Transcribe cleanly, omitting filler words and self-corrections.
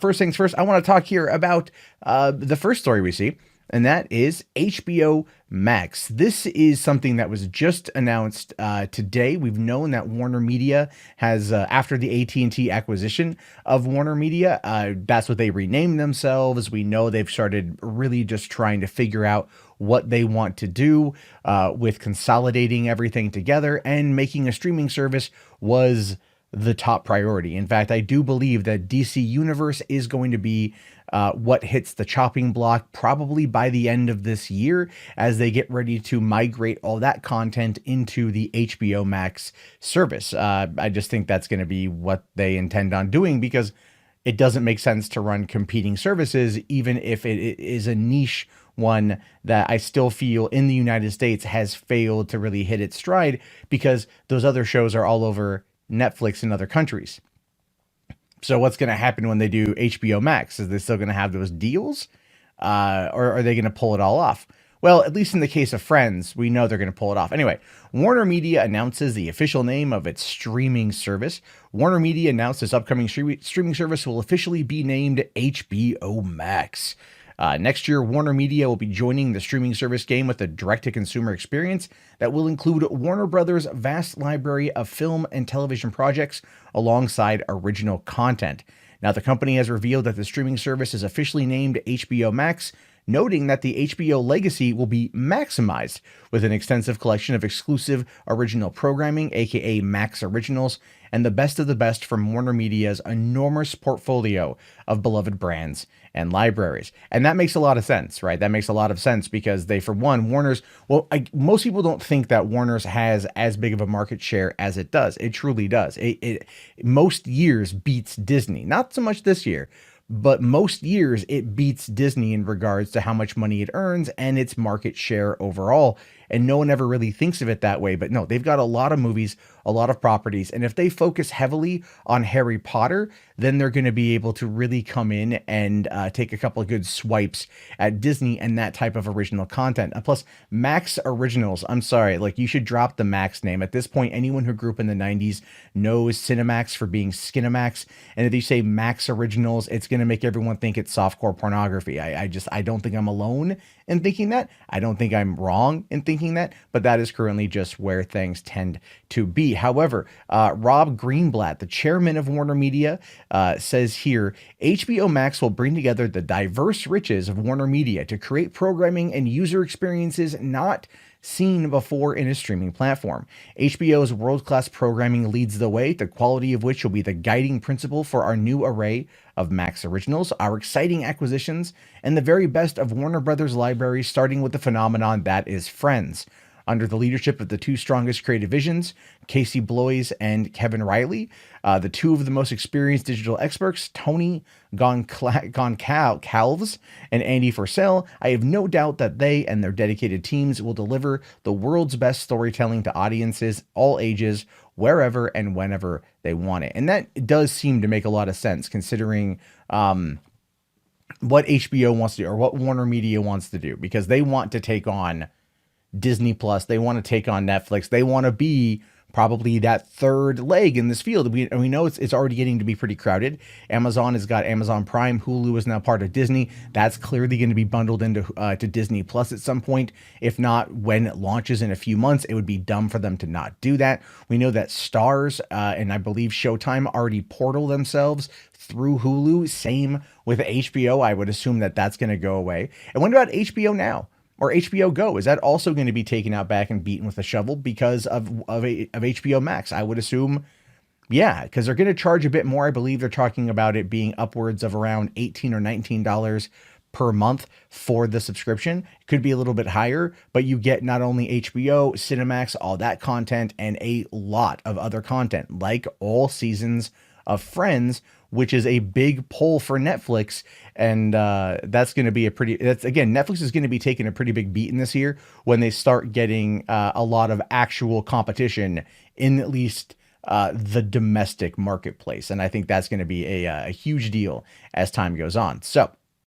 first things first, I want to talk here about the first story we see, and that is HBO Max. This is something that was just announced today. We've known that Warner Media has, after the AT&T acquisition of Warner Media, that's what they renamed themselves. We know they've started really just trying to figure out what they want to do with consolidating everything together, and making a streaming service was the top priority. In fact, I do believe that DC Universe is going to be what hits the chopping block probably by the end of this year, as they get ready to migrate all that content into the HBO Max service. I just think that's going to be what they intend on doing, because it doesn't make sense to run competing services, even if it is a niche one that I still feel in the United States has failed to really hit its stride, because those other shows are all over Netflix in other countries. So what's going to happen when they do HBO Max? Is they still going to have those deals? Or are they going to pull it all off? Well, at least in the case of Friends, we know they're going to pull it off. Anyway, Warner Media announces the official name of its streaming service. Warner Media announced this upcoming streaming service will officially be named HBO Max. Next year, Warner Media will be joining the streaming service game with a direct-to-consumer experience that will include Warner Brothers' vast library of film and television projects alongside original content. Now, the company has revealed that the streaming service is officially named HBO Max, noting that the HBO legacy will be maximized with an extensive collection of exclusive original programming, aka Max Originals, and the best from Warner Media's enormous portfolio of beloved brands and libraries. And that makes a lot of sense, right? That makes a lot of sense because they, for one, most people don't think that Warner's has as big of a market share as it does. It truly does. It most years beats Disney. Not so much this year, but most years it beats Disney in regards to how much money it earns and its market share overall. And no one ever really thinks of it that way. But no, they've got a lot of movies, a lot of properties. And if they focus heavily on Harry Potter, then they're going to be able to really come in and take a couple of good swipes at Disney and that type of original content. And plus, Max Originals, I'm sorry, like, you should drop the Max name. At this point, anyone who grew up in the 90s knows Cinemax for being Skinemax. And if you say Max Originals, it's going to make everyone think it's softcore pornography. I don't think I'm alone in thinking that. I don't think I'm wrong in thinking that, but that is currently just where things tend to be. However, Rob Greenblatt, the chairman of Warner Media, says here, HBO Max will bring together the diverse riches of Warner Media to create programming and user experiences not seen before in a streaming platform. HBO's world-class programming leads the way, the quality of which will be the guiding principle for our new array of Max Originals, our exciting acquisitions, and the very best of Warner Brothers library, starting with the phenomenon that is Friends. Under the leadership of the two strongest creative visions, Casey Bloys and Kevin Riley, the two of the most experienced digital experts, Tony Goncalves and Andy Forsell, I have no doubt that they and their dedicated teams will deliver the world's best storytelling to audiences, all ages, wherever and whenever they want it. And that does seem to make a lot of sense, considering what HBO wants to do, or what Warner Media wants to do, because they want to take on Disney Plus, they want to take on Netflix, they want to be probably that third leg in this field. We know it's already getting to be pretty crowded. Amazon has got Amazon Prime, Hulu is now part of Disney. That's clearly going to be bundled into to Disney Plus at some point. If not, when it launches in a few months, it would be dumb for them to not do that. We know that Starz and I believe Showtime already portal themselves through Hulu. Same with HBO. I would assume that that's going to go away. And what about HBO Now? Or HBO Go? Is that also going to be taken out back and beaten with a shovel because of HBO Max? I would assume, yeah, because they're going to charge a bit more. I believe they're talking about it being upwards of around $18 or $19 per month for the subscription. It could be a little bit higher, but you get not only HBO, Cinemax, all that content, and a lot of other content, like all seasons of Friends, which is a big pull for Netflix. And that's going to be Netflix is going to be taking a pretty big beating this year when they start getting a lot of actual competition in at least the domestic marketplace. And I think that's going to be a huge deal as time goes on. So